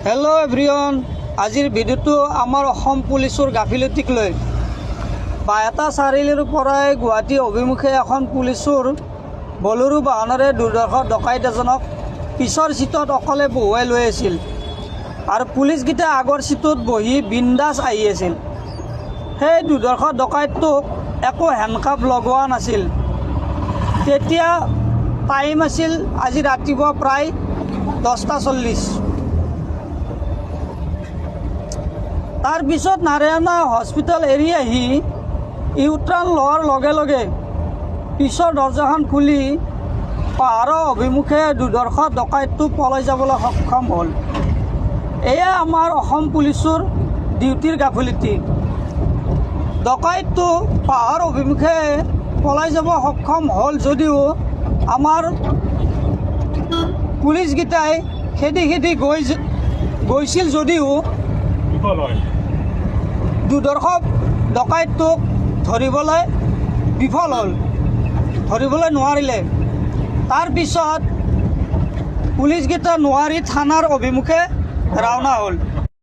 Hello' everyone, আজিৰ ভিডিঅ'টো আমাৰ অসম পুলিচৰ গাফিলতিক লৈ। বাইহাটা চাৰিআলিৰ পৰাই গুৱাহাটী অভিমুখে এখন পুলিচৰ বলেৰো বাহনেৰে দুৰ্ধৰ্ষ ডকাইত এজনক পিছৰ চিটত অকলে বহুৱাই লৈ আছিল আৰু পুলিচকেইটা আগৰ চিটত বহি বিন্দাছ আহি আছিল। সেই দুৰ্ধৰ্ষ ডকাইতটোক একো হেণ্ডকাপ লগোৱা নাছিল। তেতিয়া টাইম আছিল আজি ৰাতিপুৱা প্ৰায় 10:40। তাৰপিছত নাৰায়ণা হস্পিটেল এৰি আহি ইউটাৰ্ণ লোৱাৰ লগে লগে পিছৰ দৰ্জাখন খুলি পাহাৰৰ অভিমুখে দুৰ্ধৰ্ষ ডকাইতটো পলাই যাবলৈ সক্ষম হ'ল। এয়া আমাৰ অসম পুলিচৰ ডিউটিৰ গাফিলতি। ডকাইতটো পাহাৰ অভিমুখে পলাই যাব সক্ষম হ'ল যদিও আমাৰ পুলিচকেইটাই খেদি খেদি গৈছিল যদিও দুৰ্ধৰ্ষ ডকাইতটোক ধৰিবলৈ বিফল হ'ল, ধৰিবলৈ নোৱাৰিলে। তাৰপিছত পুলিচকেইটা নোৱাৰি থানাৰ অভিমুখে ৰাওনা হ'ল।